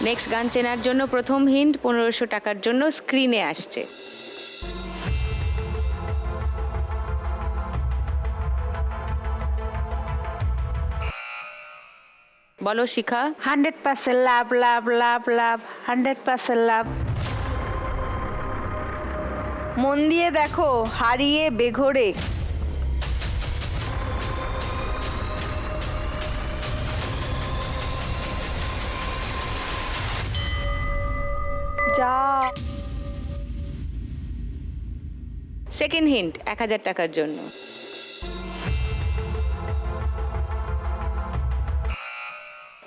Next গান চেনার জন্য প্রথম হিন্ট 1500 টাকার জন্য স্ক্রিনে আসছে। বলো শিখা। 100% লাভ লাভ লাভ লাভ 100% লাভ। মন দিয়ে দেখো, হারিয়ে বেঘোরে। যা সেকেন্ড হিন্ট 1000 টাকার জন্য।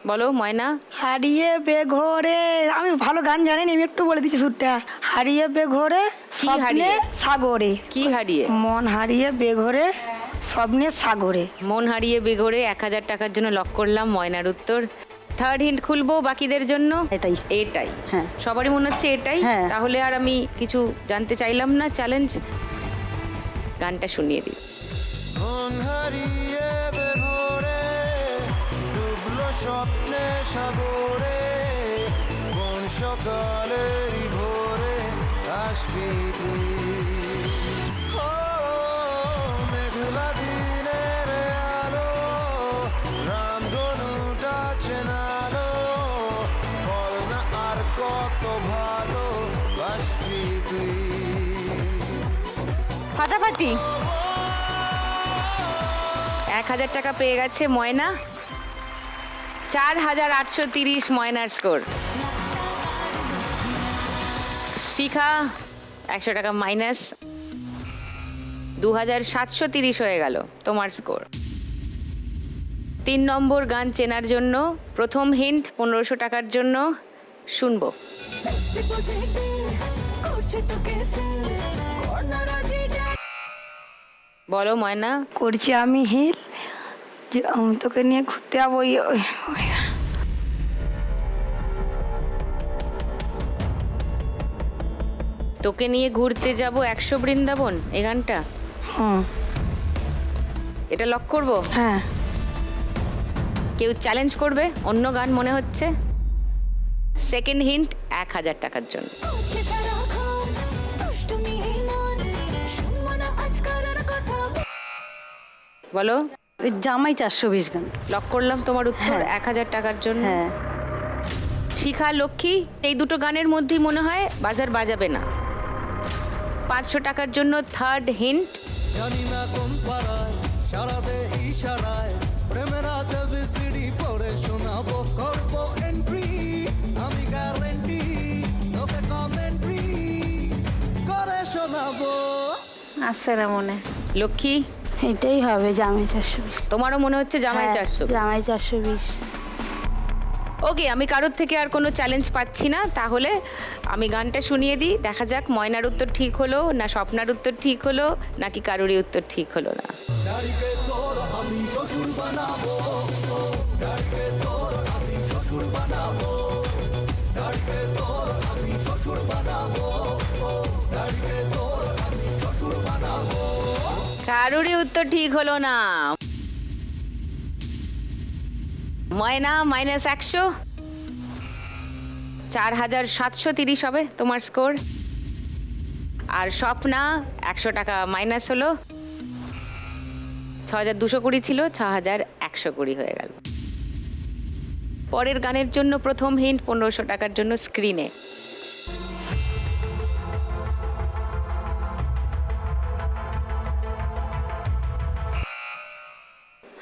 বলো ময়না। হারিয়ে বেঘোরে। আমি ভালো গান জানি না, আমি একটু বলে দিচ্ছি সুরটা। হারিয়ে বেঘোরে কি স্বপ্নে হারিয়ে? সাগরে। কি হারিয়ে? মন হারিয়ে বেঘোরে স্বপ্নে সাগরে। মন হারিয়ে বেঘোরে 1000 টাকার জন্য লক করলাম ময়নার উত্তর। থার্ড হিন্ট খুলবো বাকিদের জন্য। এটাই। এটাই? হ্যাঁ। সবারই মনে হচ্ছে এটাই। হ্যাঁ। তাহলে আর আমি কিছু জানতে চাইলাম না, চ্যালেঞ্জ। গানটা শুনিয়ে দিই। মন হারিয়ে বেঘোরে ডুবলো স্বপ্নে সাগরে, কোন সকালেরই ভোরে আসবি তুই। ও মেঘলা দিনের আলো রামধনুটা চেনালো, বল না আর কত ভালো বাসবি তুই। ফাটাফাটি। 1000 টাকা পেয়ে গেছে ময়না। 4830 ময়নার স্কোর। শিখা 100 টাকা মাইনাস, 2730 হয়ে গেল তোমার স্কোর। 3 নম্বর গান চেনার জন্য প্রথম হিন্ট 1500 টাকার জন্য শুনবো। বলো ময়না। করছি আমি হিল, যে তোকে নিয়ে ঘুরতে যাবো। তোকে নিয়ে ঘুরতে যাব 100 বৃন্দাবন, এই গানটা। হুম। এটা লক করবো? হ্যাঁ। কেউ চ্যালেঞ্জ করবে? অন্য গান মনে হচ্ছে। সেকেন্ড হিন্ট 1000 টাকার জন্য। বলো। ওই জামাই 420 গান। লক করলাম তোমার উত্তর। হ্যাঁ। 1000 টাকার জন্য। হ্যাঁ। শিখা লক্ষ্মী এই দুটো গানের মধ্যেই মনে হয় বাজার বাজাবে না। 500 টাকার জন্য থার্ড হিন্ট। জানি না কোন পাড়ায় সারাতে ইশারায় প্রেমের বিসিডি পড়ে শোনাবো, করবো এন্ট্রি আমি গ্যারেন্টি, তোকে কমেন্ট্রি করে শোনাবো। আসছে না মনে। লক্ষ্মী এটাই হবে, জামাই 420। তোমারও মনে হচ্ছে জামাই 400? জামাই 420। ওকে, আমি কারোর থেকে আর কোনো চ্যালেঞ্জ পাচ্ছি না। তাহলে আমি গানটা শুনিয়ে দিই, দেখা যাক ময়নার উত্তর ঠিক হলো না স্বপ্নার উত্তর ঠিক হলো নাকি কারোরই উত্তর ঠিক হলো না। ডাড়িকে তোর আমি শ্বশুর বানাবো, ডাড়িকে তোর আমি শ্বশুর বানাবো, ডাড়িকে তোর আমি শ্বশুর বানাবো, ডাড়িকে তোর আমি শ্বশুর বানাবো। কারোরই উত্তর ঠিক হলো না। ময়না মাইনাস 100, 4730 হবে তোমার স্কোর। আর স্বপ্না 100 টাকা মাইনাস হলো, 6220 ছিল, 6120 হয়ে গেল। পরের গানের জন্য প্রথম হিন্ট 1500 টাকার জন্য স্ক্রিনে।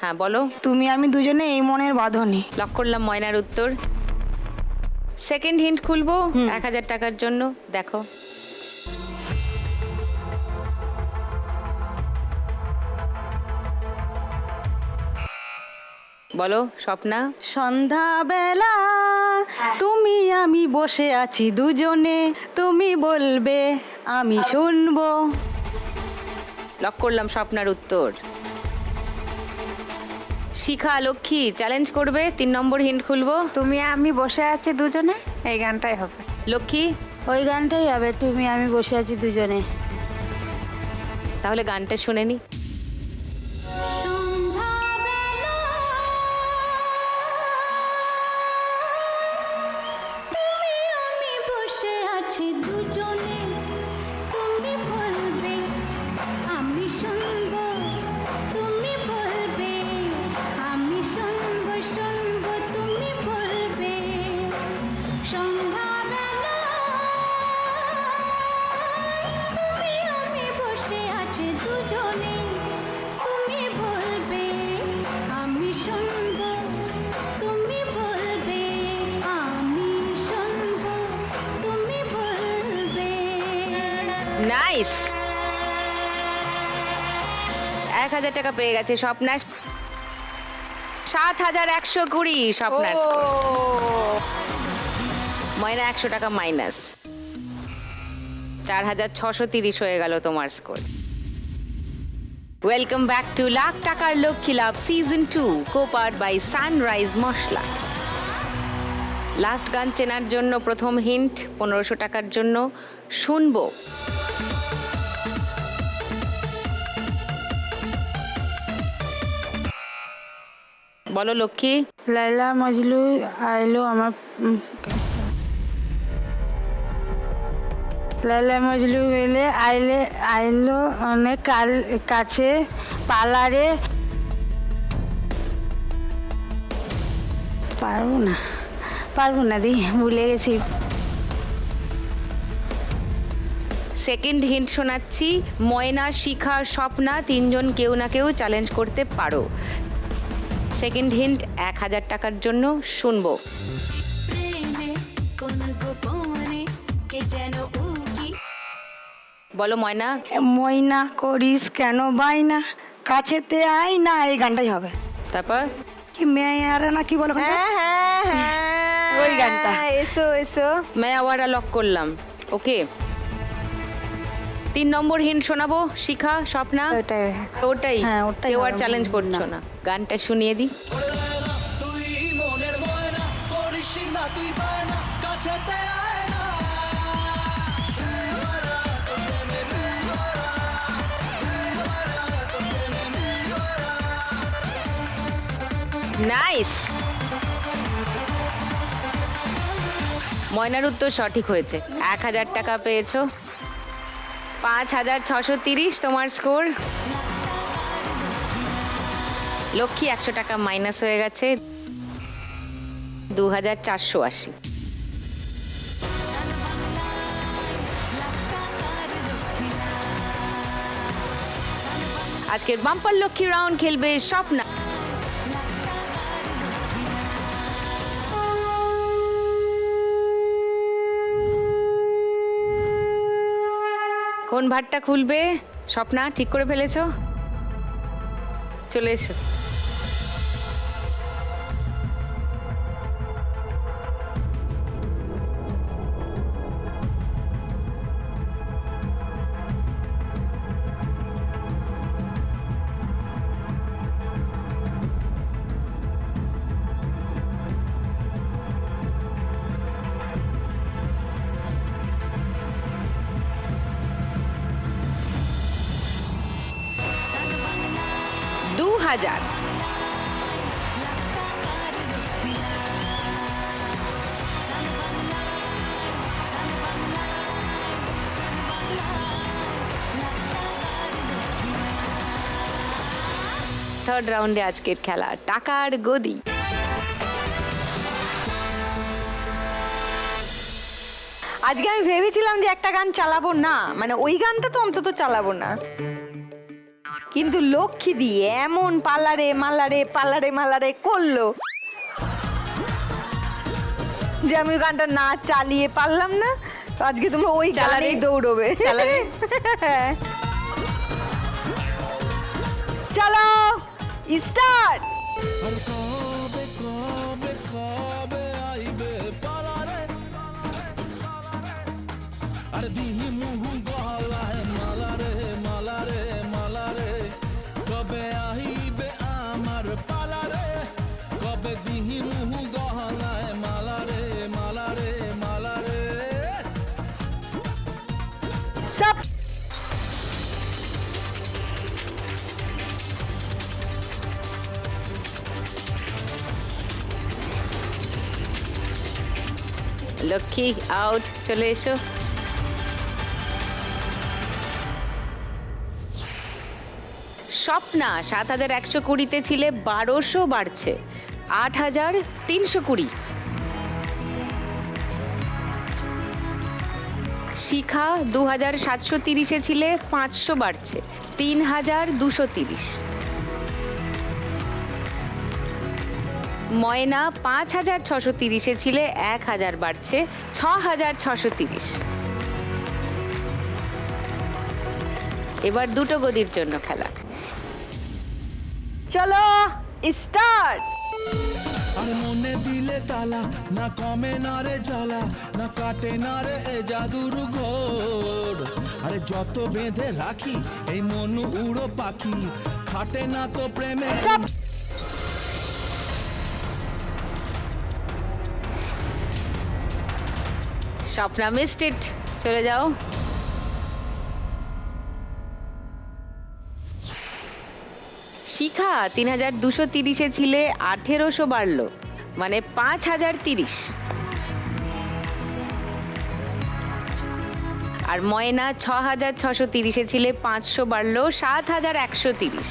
হ্যাঁ বলো। তুমি আমি দুজনে এই মনের বাঁধনে। লক করলাম ময়নার উত্তর। সেকেন্ড হিন্ট খুলবো 1000 টাকার জন্য, দেখো। বলো স্বপ্না। সন্ধ্যাবেলা তুমি আমি বসে আছি দুজনে, তুমি বলবে আমি শুনবো। লক করলাম স্বপ্নার উত্তর। শিখা লক্ষ্মী চ্যালেঞ্জ করবে, 3 নম্বর হিন্ট খুলবো। তুমি আমি বসে আছি দুজনে, এই গানটাই হবে। লক্ষ্মী ওই গানটাই হবে, তুমি আমি বসে আছি দুজনে। তাহলে গানটা শুনে নি। আছে দুজনে তুমি বলবে আমি শুনবো তুমি বলবে আমি শুনবো শুনবো তুমি বলবে সন্ধ্যাবেলা তুমি আমি বসে আছে দুজনে তুমি বলবে আমি শুনবো তুমি বলবে আমি শুনবো তুমি বলবে নাইস, 1,000 টাকা পেয়ে গেছে স্বপ্নার। 7,120 স্বপ্নার স্কোর। ময়না 100 টাকা মাইনাস, 4,630 হয়ে গেল তোমার স্কোর। ওয়েলকাম ব্যাক টু লাখ টাকার লক্ষ্মী লাভ সিজন 2, কোপার্ড বাই সানরাইজ মশলা। লাস্ট গান চেনার জন্য প্রথম হিন্ট 1500 টাকার জন্য শুনবো। বলো লক্ষ্মী। লাইলা মজলু আইলো আমার লাইলা মজলু হইলে আইলো অনেক কাছে পার্লারে। পারবো না দি, ভুলে গেছি। সেকেন্ড হিন্ট শোনাচ্ছি, ময়না, শিখা, স্বপ্না তিনজন কেউ না কেউ চ্যালেঞ্জ করতে পারো। সেকেন্ড হিন্ট 1,000 টাকার জন্য শুনবো। প্রেমে কোন গোপনে কে যেন উকি বলো ময়না। ময়না করিস কেন বাইনা, কাছেতে আয় না, এই গানটাই হবে। তারপর কি মেয়ারা না কি বলো গানটা? ওই গানটা। এসো এসো। मैं আওয়ারা লক করলাম। ওকে, 3 নম্বর হিন্ট শোনাবো। শিখা, স্বপ্না, ওটাই। ওটাই। হ্যাঁ, ওটাই কেউ আর হবে। চ্যালেঞ্জ করছো না। গানটা শুনিয়ে দিই। ওরে লায়লা, তুই মনের ময়না, করিস না তুই বায়না, কাছেতে আয় না। নাইস, ময়নার উত্তর সঠিক হয়েছে। 1,000 টাকা পেয়েছো। 5,630 তোমার স্কোর। লক্ষ্মী 100 টাকা মাইনাস হয়ে গেছে, 2,480। আজকের বাম্পার লক্ষ্মী রাউন্ড খেলবে স্বপ্না। কোন ভাতটা খুলবে? স্বপ্না ঠিক করে ফেলেছো? চলে এসো। হাজার। থার্ড রাউন্ডে আজকের খেলা টাকার গদি। আজকে আমি ভেবেছিলাম যে একটা গান চালাবো না, মানে ওই গানটা তো অন্তত চালাবো না, কিন্তু লক্ষ্মী দিয়ে এমন পাল্লারে মাল্লারে পাল্লারে মাল্লারে করলো যে আমি ওই গানটা না চালিয়ে পারলাম না। তো আজকে তোমরা ওই গানেই দৌড়বে। চলো স্টার্ট। কবে কবে কবে আইবে পালারে, আর দিহি মুহু গলায় মালারে মালারে মালারে, কবে আইবে আমার পালারে, কবে দিহি মুহু গলায় মালারে মালারে মালারে। সব লক্ষ্মী আউট, চলে এসো। স্বপ্না 7,120-তে ছিলে, 1200 বাড়ছে 8,320। শিখা 2,730-এ ছিলে, 500 বাড়ছে 3,230। ময়না 5,630-এ ছিলে, 1,000 বাড়ছে 6,630। এবার দুটো গদির জন্য খেলা। চলো স্টার্ট। আর মনে দিলে তালা, না কমে না রে জ্বালা, না কাটে না রে এ জাদুর ঘোর। আরে যত বেঁধে রাখি এই মন উড়ো পাখি, খাটে না তো প্রেমে। স্বপ্না মিসড ইট, চলে যাও। শিখা 3,230-এ ছিলে, 1,800 বাড়লো, মানে 5,030। আর ময়না 6,630-এ ছিলে, 500 বাড়লো 7,130।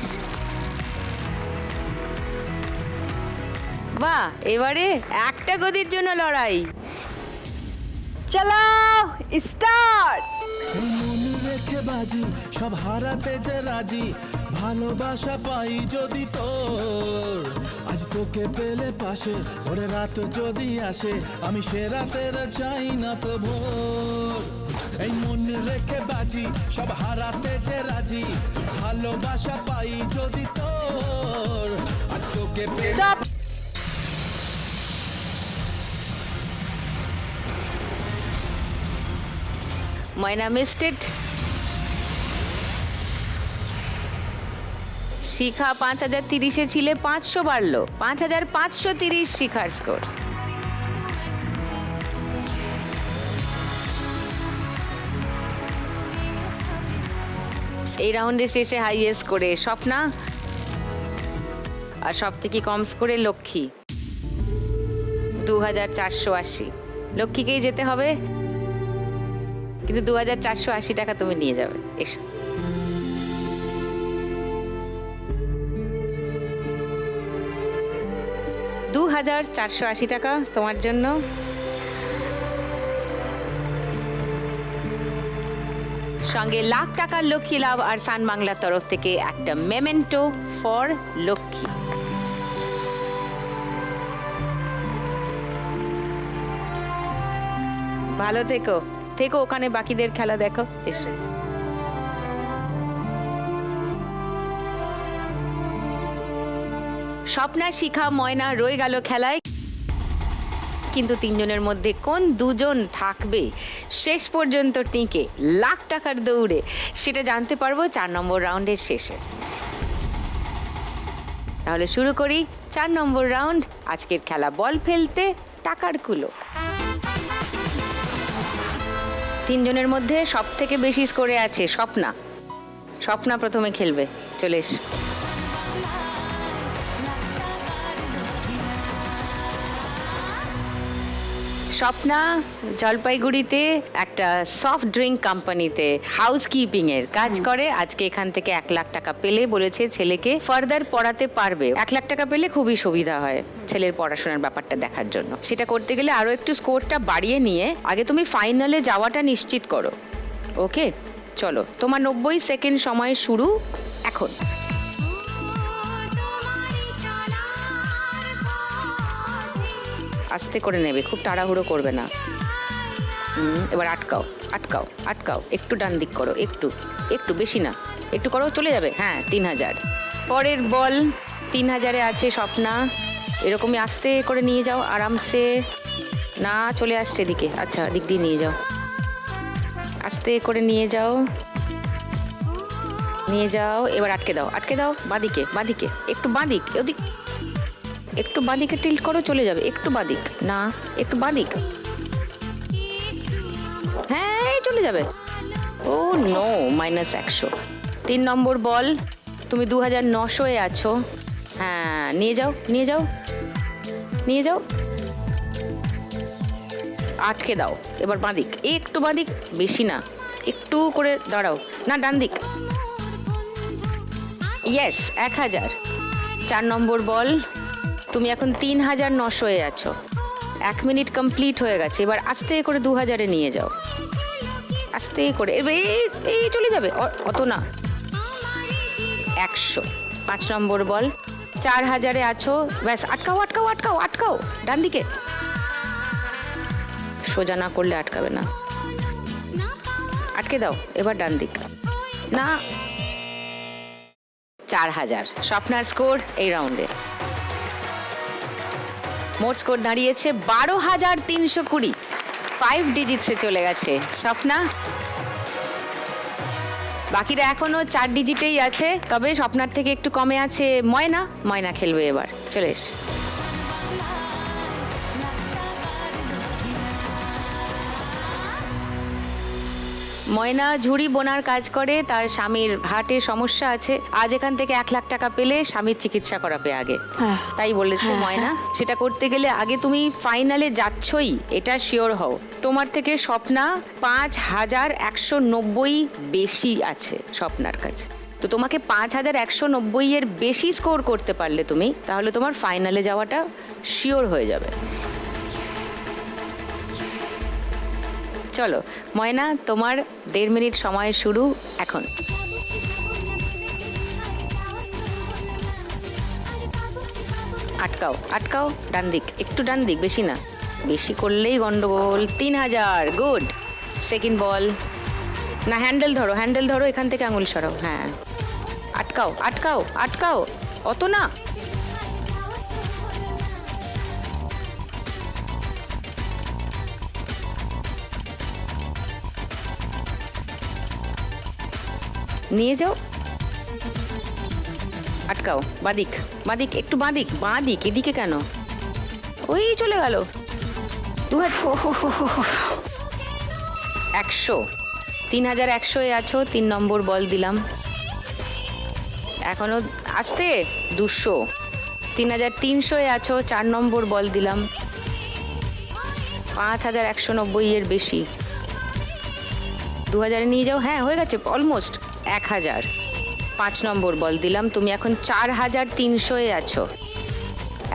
বাহ, এবারে একটা গদির জন্য লড়াই। চলো স্টার্ট। মন রেখে বাজি, সব হারাতে যে রাজি, ভালোবাসা পাই যদি তোর। আজ তোকে পেলে পাশে, ওরে রাত যদি আসে, আমি সে রাতের চাই না তো ভোর। এই মন রেখে বাজি, সব হারাতে যে রাজি, ভালোবাসা পাই যদি তোর। আজ তোকে পেলে স্টপ। Moyna missed it. শিখা 5,030-এ ছিলে, 500 বাড়লো 5,530 শিখার স্কোর। এই রাউন্ডে শেষে হাইয়েস্ট করে স্বপ্না, আর সব থেকে কম স্কোরে লক্ষ্মী 2,480। লক্ষ্মীকেই যেতে হবে, কিন্তু 2,480 টাকা তুমি নিয়ে যাবে। এসো। $2,480 টাকা তোমার জন্য। সঙ্গে লাখ টাকার লক্ষ্মী লাভ আর সান বাংলার তরফ থেকে একটা মেমেন্টো ফর লক্ষ্মী। ভালো থেকো, ওখানে বাকিদের খেলা দেখো। এসো। স্বপ্না, শিখা, ময়না রয়ে গেল খেলায়, কিন্তু তিনজনের মধ্যে কোন দুজন থাকবে শেষ পর্যন্ত টিকে লাখ টাকার দৌড়ে, সেটা জানতে পারবো 4 নম্বর রাউন্ডের শেষে। তাহলে শুরু করি 4 নম্বর রাউন্ড। আজকের খেলা বল ফেলতে টাকার কুলো। তিনজনের মধ্যে সব থেকে বেশি স্কোরে আছে স্বপ্না। স্বপ্না প্রথমে খেলবে, চলে এসো। স্বপ্না জলপাইগুড়িতে একটা সফট ড্রিঙ্ক কোম্পানিতে হাউসকিপিং এর কাজ করে। আজকে এখান থেকে 1 লাখ টাকা পেলে বলেছে ছেলেকে ফার্দার পড়াতে পারবে। 1 লাখ টাকা পেলে খুবই সুবিধা হয় ছেলের পড়াশোনার ব্যাপারটা দেখার জন্য। সেটা করতে গেলে আরো একটু স্কোরটা বাড়িয়ে নিয়ে আগে তুমি ফাইনালে যাওয়াটা নিশ্চিত করো। ওকে, চলো, তোমার 90 সেকেন্ড সময় শুরু এখন। আস্তে করে নেবে, খুব তাড়াহুড়ো করবে না। এবার আটকাও, আটকাও, আটকাও, একটু ডান দিক করো, একটু একটু বেশি না, একটু করো, চলে যাবে। হ্যাঁ, 3,000। পরের বল 3,000-এ আছে স্বপ্না। এরকমই আস্তে করে নিয়ে যাও, আরামসে। না, চলে আসছে এদিকে। আচ্ছা, দিক দিয়ে নিয়ে যাও, আস্তে করে নিয়ে যাও, নিয়ে যাও। এবার আটকে দাও, আটকে দাও। বাঁদিকে, বাঁদিকে, একটু বাঁদিক, ওদিক একটু বাঁদিকে টিল্ট করো, চলে যাবে। একটু বাঁদিক, না, একটু বাঁদিক। হ্যাঁ, চলে যাবে। ও নো, -100। 3 নম্বর বল, তুমি 2,900-এ আছো। হ্যাঁ, নিয়ে যাও, নিয়ে যাও, নিয়ে যাও, আটকে দাও। এবার বাঁদিক, একটু বাঁদিক, বেশি না, একটু করে দাঁড়াও। না, ডান দিক। ইয়েস 1000। 4 নম্বর বল, তুমি এখন 3900-এ আছো। 1 মিনিট কমপ্লিট হয়ে গেছে, এবার আস্তে করে 2000-এ নিয়ে যাও, আস্তে করে। এবার এই চলে যাবে, অত না। 100। 5 নম্বর বল, 4000-এ আছো, ব্যাস আটকাও আটকাও আটকাও আটকাও, ডান দিকে। সোজা না করলে আটকাবে না, আটকে দাও, এবার ডান দিক না। 4000 স্বপ্নার স্কোর এই রাউন্ডে। মোট স্কোর দাঁড়িয়েছে 12320। 5 ডিজিটসে চলে গেছে স্বপ্না। বাকিরা এখনো 4 ডিজিটেই আছে, তবে স্বপ্নার থেকে একটু কমে আছে ময়না। ময়না খেলবে এবার, চলে এস। ময়না ঝুড়ি বোনার কাজ করে, তার স্বামীর হার্টের সমস্যা আছে। আজ এখান থেকে 1 লাখ টাকা পেলে স্বামীর চিকিৎসা করাবে আগে, হ্যাঁ। তাই বলেছে ময়না। সেটা করতে গেলে আগে তুমি ফাইনালে যাচ্ছই, এটা শিওর হও। তোমার থেকে স্বপ্না 5190 বেশি আছে স্বপ্নার কাছে। তো তোমাকে 5190-এর বেশি স্কোর করতে পারলে তুমি, তাহলে তোমার ফাইনালে যাওয়াটা শিওর হয়ে যাবে। চলো ময়না, তোমার 1.5 মিনিট সময় শুরু এখন। আটকাও আটকাও, ডান দিক, একটু ডান দিক, বেশি না, বেশি করলেই গন্ডগোল। 3000, গুড। সেকেন্ড বল, না হ্যান্ডেল ধরো, হ্যান্ডেল ধরো, এখান থেকে আঙুল সরাও, হ্যাঁ। আটকাও আটকাও আটকাও, অত না। নিয়ে যাও, আটকাও, বাদিক বাদিক, একটু বাদিক বাদিক, এদিকে কেন, ওই চলে গেল। 100। 3100-এ আছো, 3 নম্বর বল দিলাম, এখনো আসতে 200। 3300-এ আছো, 4 নম্বর বল দিলাম, 5190-এর বেশি। 2000-এ নিয়ে যাও, হ্যাঁ হয়ে গেছে অলমোস্ট। 1000। 5 নম্বর বল দিলাম, তুমি এখন 4300-এ আছো।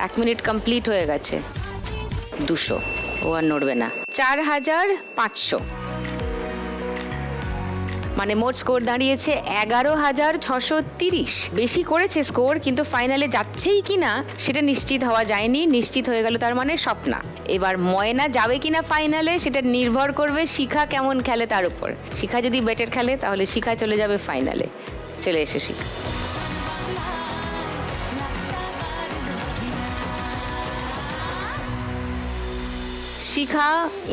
1 মিনিট কমপ্লিট হয়ে গেছে। 200, ও আর নড়বে না। 4500, মানে মোট স্কোর দাঁড়িয়েছে 11630। বেশি করেছে স্কোর, কিন্তু ফাইনালে যাচ্ছেই কিনা সেটা নিশ্চিত হওয়া যায়নি। নিশ্চিত হয়ে গেল তার মানে স্বপ্না। এবার ময়না যাবে কিনা ফাইনালে সেটা নির্ভর করবে শিখা কেমন খেলে তার উপর। শিখা যদি বেটার খেলে তাহলে শিখা চলে যাবে ফাইনালে। চলে এসে শিখা। শিখা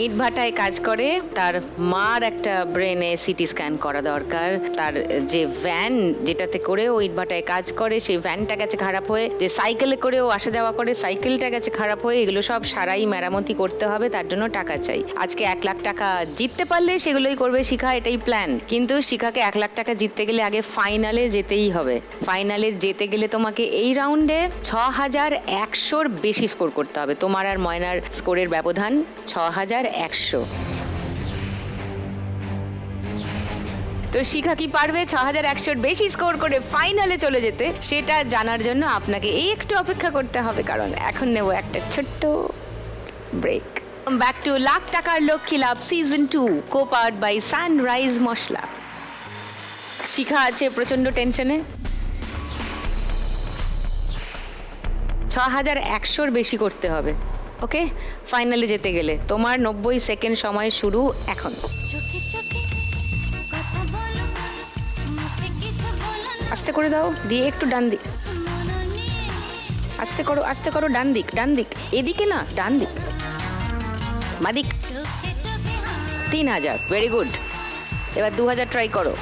ইটভাটায় কাজ করে, তার মার একটা ব্রেনে সিটি স্ক্যান করা দরকার। তার যে ভ্যান যেটাতে করে ও ইটভাটায় কাজ করে, সেই ভ্যানটা গেছে খারাপ হয়ে। যে সাইকেলে করে ও আসা যাওয়া করে, সাইকেলটা গেছে খারাপ হয়ে। এগুলো সব সারাই মেরামতি করতে হবে, তার জন্য টাকা চাই। আজকে 1 লাখ টাকা জিততে পারলে সেগুলোই করবে শিখা, এটাই প্ল্যান। কিন্তু শিখাকে 1 লাখ টাকা জিততে গেলে আগে ফাইনালে যেতেই হবে। ফাইনালে যেতে গেলে তোমাকে এই রাউন্ডে 6100-র বেশি স্কোর করতে হবে। তোমার আর ময়নার স্কোরের ব্যবধান 6100। তো শিখা কি পারবে 6100-র বেশি স্কোর করে ফাইনালে চলে যেতে? সেটা জানার জন্য আপনাকে একটু অপেক্ষা করতে হবে, কারণ এখন নেব একটা ছোট্ট ব্রেক। ব্যাক টু লাখ টাকার লক্ষ্মী লাভ সিজন 2, কো-পাওয়ার্ড বাই সানরাইজ মশলা। শিখা আছে প্রচন্ড টেনশনে। 6100-র বেশি করতে হবে, ওকে? ফাইনালে যেতে গেলে তোমার 90 সেকেন্ড সময় শুরু এখন। চোখে চোখে কথা বলো, মুখে কিছু বলো না, আস্তে করে দাও, দিয়ে একটু ডান দিক, মননে আস্তে করো আস্তে করো, ডান দিক ডান দিক, এদিকে না, ডান দিক, বাদিক। চোখে চোখে 3000, ভেরি গুড। এবার 2000 ট্রাই করো,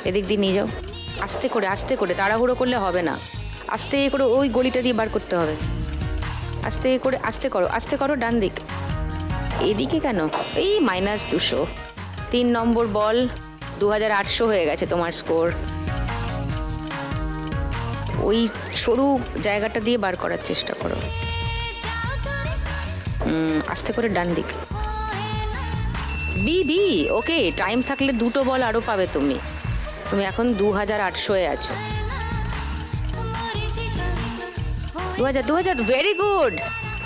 এদিক দিয়ে নিয়ে যাও, আস্তে করে, তাড়াহুড়ো করলে হবে না। আস্তে করে ওই গলিটা দিয়ে বার করতে হবে। আস্তে করে, আস্তে করো, ডান দিক, এদিকে কেন, এই -200। 3 নম্বর বল, 2800 হয়ে গেছে তোমার স্কোর। ওই সরু জায়গাটা দিয়ে বার করার চেষ্টা করো। আস্তে করে ডান দিক, বি, ওকে। টাইম থাকলে 2টো বল আরও পাবে তুমি। তুমি এখন 2800-এ আছো। 2000 ভেরি গুড।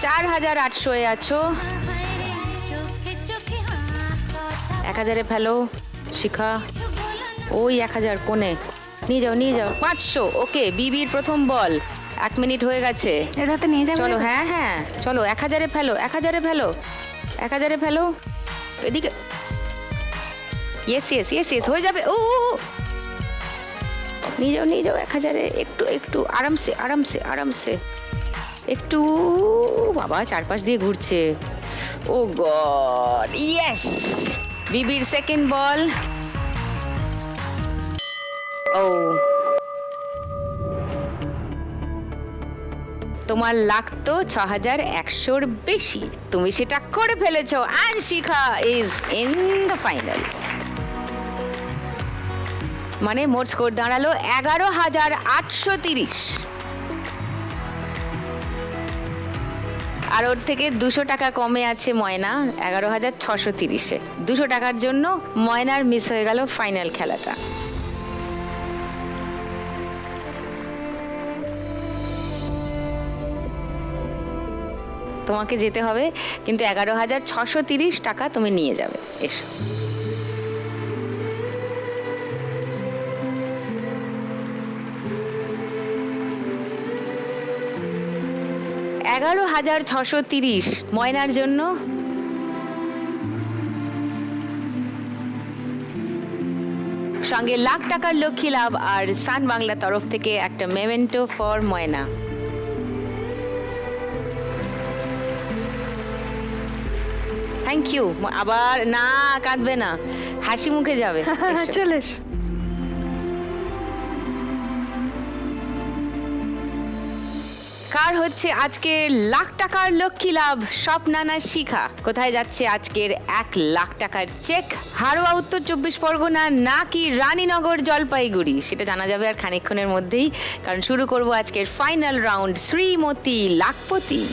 4800-এ আছো। 1000-এ ফেলো শিখা। ওই 1000 কোণে নিয়ে যাও 500। ওকে, বিবির প্রথম বল। 1 মিনিট হয়ে গেছে। এটাতে নিয়ে যাবে? চলো, হ্যাঁ চলো, 1000-এ ফেলো। 1000-এ ফেলো এদিকে। ইয়েস হয়ে যাবে। ও নিয়ে যাও 1000-এ। একটু আরামসে একটু। বাবা, চারপাশ দিয়ে ঘুরছে। ও গড, ইয়েস। বিবির সেকেন্ড বল। ও, তোমার লাগতো 6100-র বেশি, তুমি সেটা করে ফেলেছো। And Shikha is in the final. মানে মোট স্কোর দাঁড়ালো 11,830। আর ওর থেকে 200 টাকা কমে আছে ময়না, 11,630-এ। 200 টাকার জন্য ময়নার মিস হয়ে গেল ফাইনাল খেলাটা। তোমাকে যেতে হবে, কিন্তু 11,630 টাকা তুমি নিয়ে যাবে। এসো। $11,630 ময়নার জন্য। সঙ্গে লাখ টাকার লক্ষ্মী লাভ আর সান বাংলা তরফ থেকে একটা memento for Moyna. Thank you. আবার না, কাঁদবে না, হাসি মুখে যাবে। চলে এসো। কার হচ্ছে আজকের লাখ টাকার লক্ষ্মী লাভ? স্বপ্না না শিখা? কোথায় যাচ্ছে আজকের 1 লাখ টাকার চেক? হারোয়া উত্তর 24 পরগনা নাকি রানীনগর জলপাইগুড়ি? সেটা জানা যাবে আর খানিকক্ষণের মধ্যেই, কারণ শুরু করব আজকের ফাইনাল রাউন্ড, শ্রীমতী লাখপতি।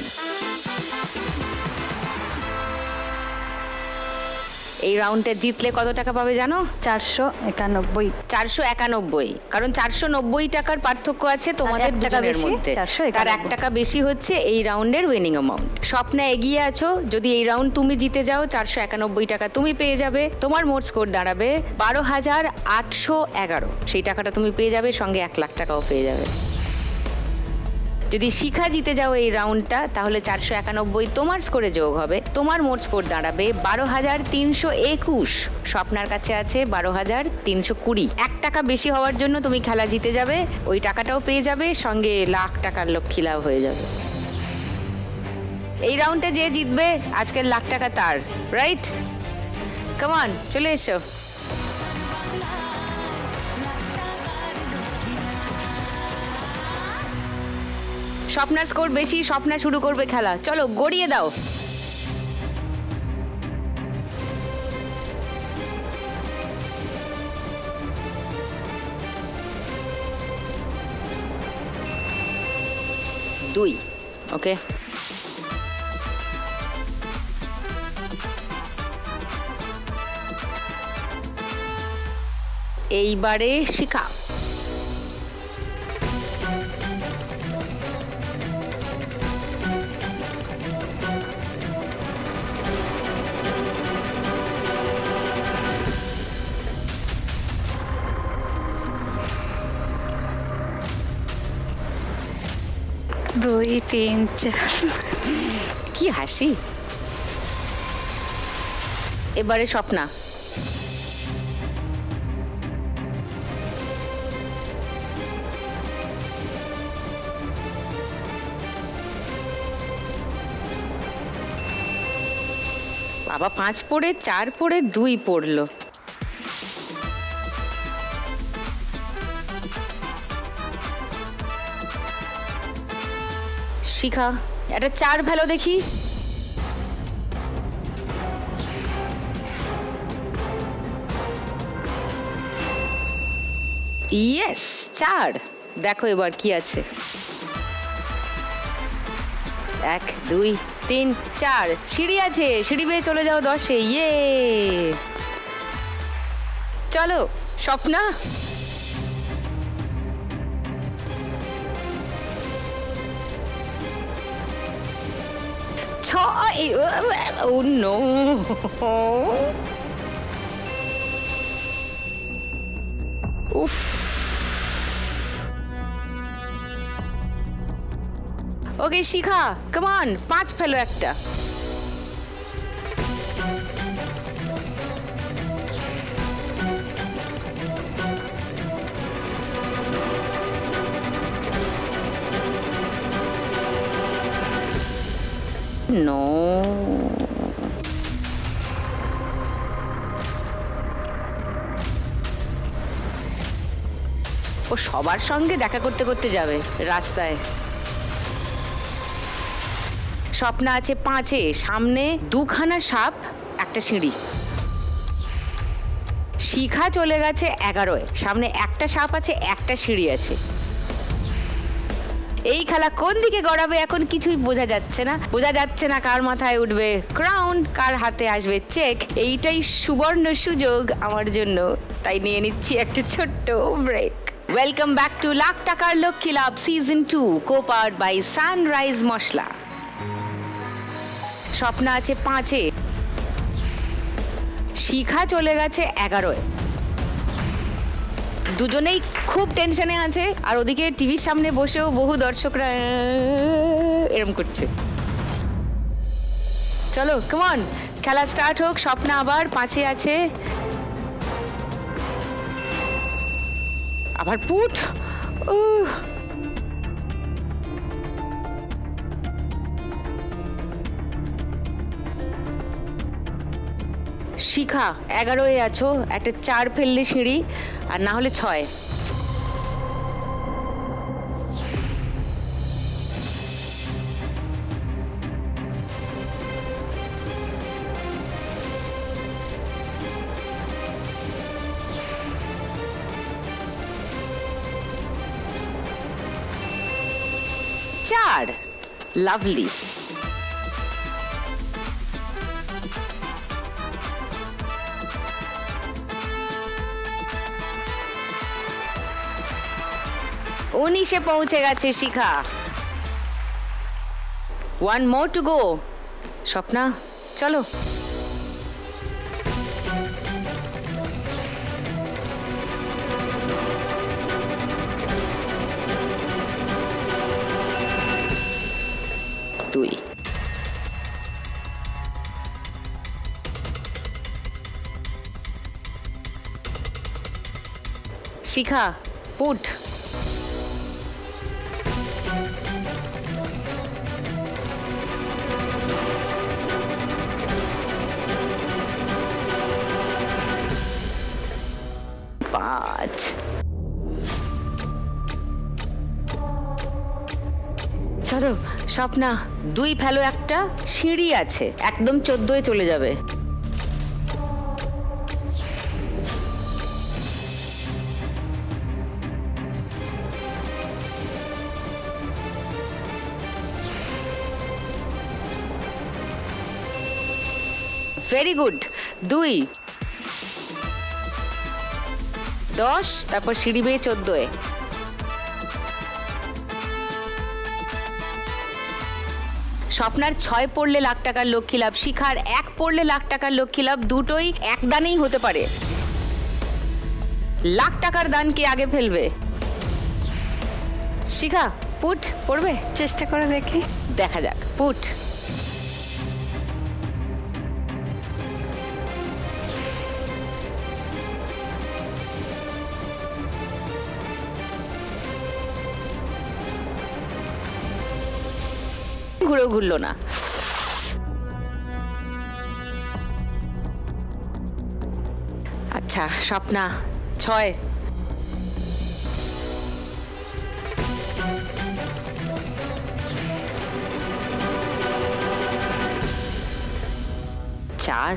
এই রাউন্ডে জিতলে কত টাকা পাবে জানো? 491। 491, কারণ 490 টাকার পার্থক্য আছে তোমাদের আর 1 টাকা দুজনের বেশি, মধ্যে। 491। তার 1 টাকা বেশি হচ্ছে এই রাউন্ডের উইনিং অ্যামাউন্ট। স্বপ্নে এগিয়ে আছো, যদি এই রাউন্ড তুমি জিতে যাও 491 টাকা তুমি পেয়ে যাবে। তোমার মোট স্কোর দাঁড়াবে 12,811। সেই টাকাটা তুমি পেয়ে যাবে, সঙ্গে 1 লাখ টাকাও পেয়ে যাবে। যদি শিখা জিতে যাও এই রাউন্ডটা, তাহলে 491 তোমার স্কোরে যোগ হবে, তোমার মোট স্কোর দাঁড়াবে 12,321। স্বপ্নার কাছে আছে 12,320। 1 টাকা বেশি হওয়ার জন্য তুমি খেলা জিতে যাবে, ওই টাকাটাও পেয়ে যাবে, সঙ্গে লাখ টাকার লক্ষ্মী লাভ হয়ে যাবে। এই রাউন্ডে যে জিতবে আজকের লাখ টাকা তার, রাইট? কাম অন, চলে এসো। স্বপ্নার স্কোর বেশি, স্বপ্না শুরু করবে খেলা। চলো, গড়িয়ে দাও। দুই। ওকে, এইবারে শিখা। দুই, তিন, চার। কি হাসি। এবারে স্বপ্না। বাবা, 5 পড়ে 4 পড়ে 2 পড়লো। শিখা, একটা 4 ফেলো দেখি। ইয়েস, 4। দেখো এবার কি আছে। 1, 2, 3, 4। সিঁড়ি আছে, সিঁড়ি বেয়ে চলে যাও 10-এ। ইয়ে, চলো স্বপ্না, ছয়, ও নো। উফ, ওকে শিখা, কাম অন, 5 ফেলো একটা। নো, ও সবার সঙ্গে দেখা করতে করতে যাবে রাস্তায়। স্বপ্না আছে 5-এ, সামনে 2খানা সাপ, একটা সিঁড়ি। শিখা চলে গেছে 11-এ, সামনে একটা সাপ আছে, একটা সিঁড়ি আছে। এই খেলা কোন দিকে গড়াবে এখন কিছুই বোঝা যাচ্ছে না। বোঝা যাচ্ছে না কার মাথায় উঠবে ক্রাউন, কার হাতে আসবে চেক। এইটাই সুবর্ণ সুযোগ আমার জন্য, তাই নিয়ে নিচ্ছি একটা ছোট্ট break. Welcome back to lakh টাকার লক্ষ্মী লাভ season 2, co-powered by sunrise Masala. Swapna আছে 5-এ, শিখা চলে গেছে 11-এ। দুজনেই খুব টেনশনে আছে, আর ওদিকে টিভির সামনে বসেও বহু দর্শকরা এরম করছে। চলো কাম অন, খেলা স্টার্ট হোক। স্বপ্না আবার 5-এ আছে, আবার পুট। শিখা 11-এ আছো, একটা 4 ফেললে সিঁড়ি, আর না হলে 6। চার, লাভলি। উনিশে পৌঁছে গেছে শিখা। 1 more to go। স্বপ্না চলো। দুই, শিখা পুট। পাঁচ, চলো স্বপ্না 2 ফেলো একটা, সিঁড়ি আছে, একদম 14-এ চলে যাবে। Very good. 2, 10, তারপর সিঁড়ি বেয়ে 14-এ। স্বপ্নার 6 পড়লে লাখ টাকার লক্ষ্মী লাভ, শিখার 1 পড়লে লাখ টাকার লক্ষ্মী লাভ। দুটোই এক দানেই হতে পারে। লাখ টাকার দান কে আগে ফেলবে? শিখা পুট পড়বে? চেষ্টা করে দেখি। দেখা যাক। পুট। ঘুরেও ঘুরলো না। আচ্ছা স্বপ্না 6, চার,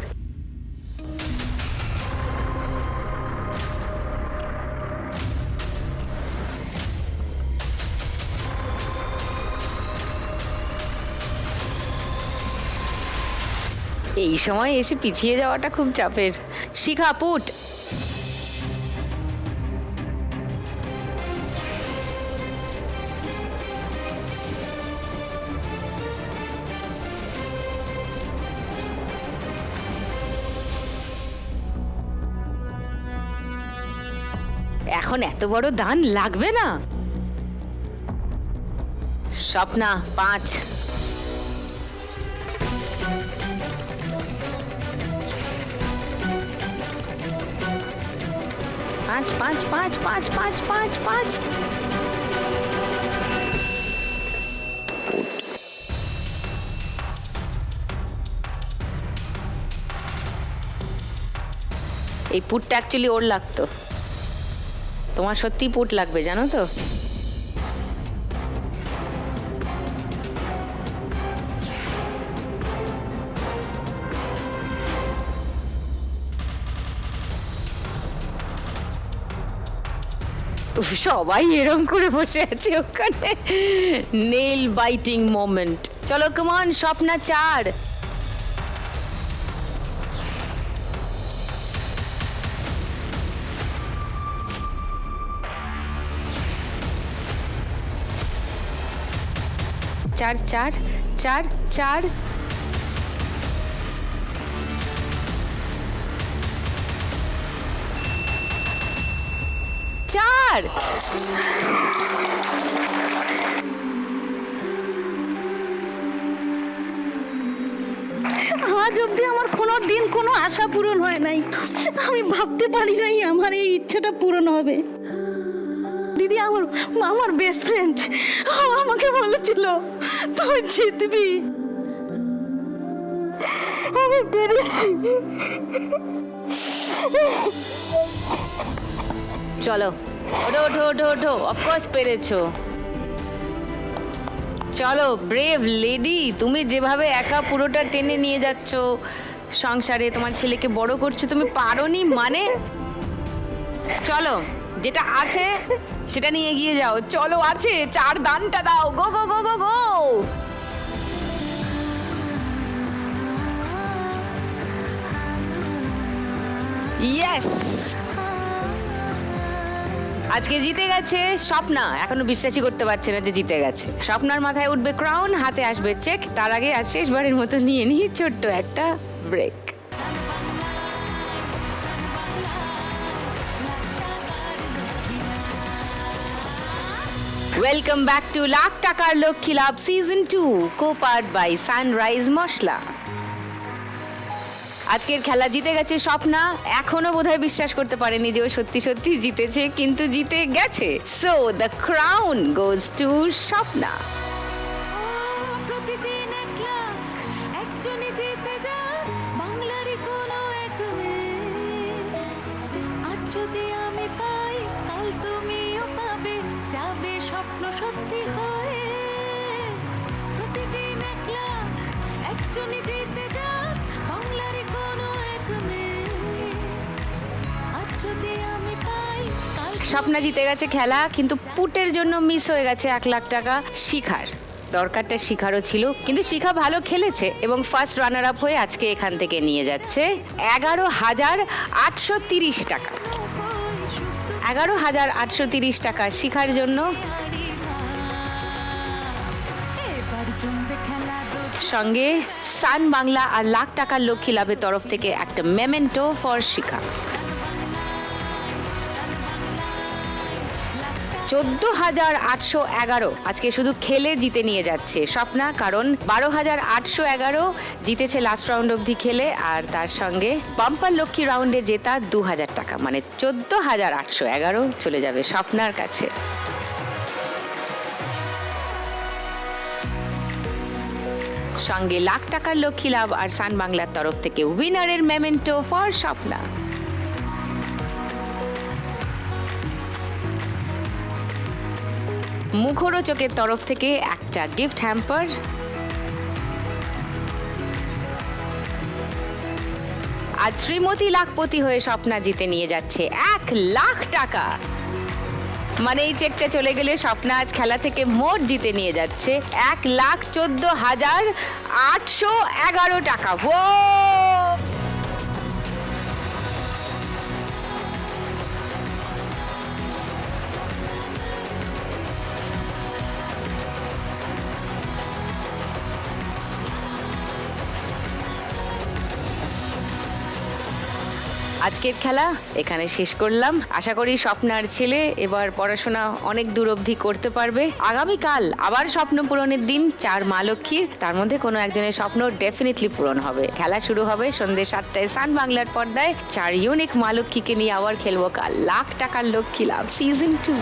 এই সময় এসে পিছিয়ে যাওয়াটা খুব চাপের। শিখা পুট। এখন এত বড় দান লাগবে না। স্বপ্না 5। পাঁচ পাঁচ পাঁচ পাঁচ পাঁচ পাঁচ পাঁচ। এই পুটটা অ্যাকচুয়ালি ওর লাগতো, তোমার সত্যি পুট লাগবে জানো তো। সবাই এরম করে বসে আছে ওখানে, নেল বাইটিং মোমেন্ট। চলো কমান স্বপ্না 4। চার চার চার চার। চার। আজ অব্দি আমার কোনো দিন কোনো আশা পূরণ হয় নাই। আমি ভাবতে পারি নাই আমার এই ইচ্ছেটা পূরণ হবে। দিদি আমার আমার বেস্ট ফ্রেন্ড আমাকে বলেছিল তুই জিতবি, আমি পেরেছি। চলো ওঠো ওঠো ওঠো ওঠো, অফকোর্স পেরেছো। চলো ব্রেভ লেডি, তুমি যেভাবে একা পুরোটা টেনে নিয়ে যাচ্ছ সংসারে, তোমার ছেলেকে বড় করছো, তুমি পারোনি মানে। চলো যেটা আছে সেটা নিয়ে এগিয়ে যাও। চলো আছে 4 দানটা দাও, গো গো গো গো গো। ইয়েস, আজকে জিতে গেছে স্বপ্না। এখনো বিশ্বাসই করতে পারছে না যে জিতে গেছে। স্বপ্নার মাথায় উঠবে ক্রাউন, হাতে আসবে চেক। তার আগে আজ শেষবারের মতো নিয়ে নিই ছোট্ট একটা break. Welcome back to lakh টাকার লক্ষ্মী লাভ season 2, co powered by sunrise Masala. আজকের খেলা জিতে গেছে স্বপ্না। এখনো বোধহয় বিশ্বাস করতে পারেনি যে ও সত্যি সত্যি জিতেছে, কিন্তু জিতে গেছে। So the crown goes to Swapna. প্রতিদিন 1 লাখ একজনই জিতে যায় বাংলারই কোনো এক মেয়ে। আজ যদি আমি পাই কাল তুমিও পাবে, যাবে স্বপ্ন সত্যি হয়ে। প্রতিদিন 1 লাখ একজনই জিতে যায় বাংলারই কোনো এক মেয়ে। আজ যদি আমি পাই কাল। স্বপ্না জিতে গেছে খেলা, কিন্তু পুটের জন্য মিস হয়ে গেছে 1 লাখ টাকা। শিখার দরকারটা শিখারও ছিল, কিন্তু শিখা ভালো খেলেছে এবং ফার্স্ট রানার আপ হয়ে আজকে এখান থেকে নিয়ে যাচ্ছে 11,830 টাকা। 11,830 টাকা শিখার জন্য। এবার জমবে খেলা সঙ্গে সান বাংলা আর লাখ টাকার লক্ষ্মী লাভের তরফ থেকে একটা মেমেন্টো ফর শিখা। 14,811 আজকে শুধু খেলে জিতে নিয়ে যাচ্ছে স্বপ্না, কারণ 12,811 জিতেছে লাস্ট রাউন্ড অবধি খেলে, আর তার সঙ্গে বাম্পার লক্ষ্মী রাউন্ডে জেতা 2,000 টাকা, মানে 14,811 চলে যাবে স্বপ্নার কাছে। সঙ্গে লাখ টাকার লক্ষ্মী লাভ আর সান বাংলার তরফ থেকে উইনারের মেমেন্টো ফর স্বপ্না। মুখরোচকের তরফ থেকে একটা গিফট হ্যাম্পার। আজ শ্রীমতী লাখপতি হয়ে স্বপ্না জিতে নিয়ে যাচ্ছে 1 লাখ টাকা। মানে এই চেকটা চলে গেলে স্বপ্না আজ খেলা থেকে মোট জিতে নিয়ে যাচ্ছে 1,14,811 টাকা। ও আজকের খেলা এখানে শেষ করলাম। আশা করি স্বপ্নার ছেলে এবার পড়াশোনা অনেক দূর অবধি করতে পারবে। আগামীকাল আবার স্বপ্ন পূরণের দিন, 4 মা লক্ষ্মীর, তার মধ্যে কোনো একজনের স্বপ্ন ডেফিনেটলি পূরণ হবে। খেলা শুরু হবে সন্ধ্যে 7টায় সান বাংলার পর্দায়। 4 ইউনিক মা লক্ষ্মীকে নিয়ে আবার খেলবো কাল লাখ টাকার লক্ষ্মী লাভ সিজন 2।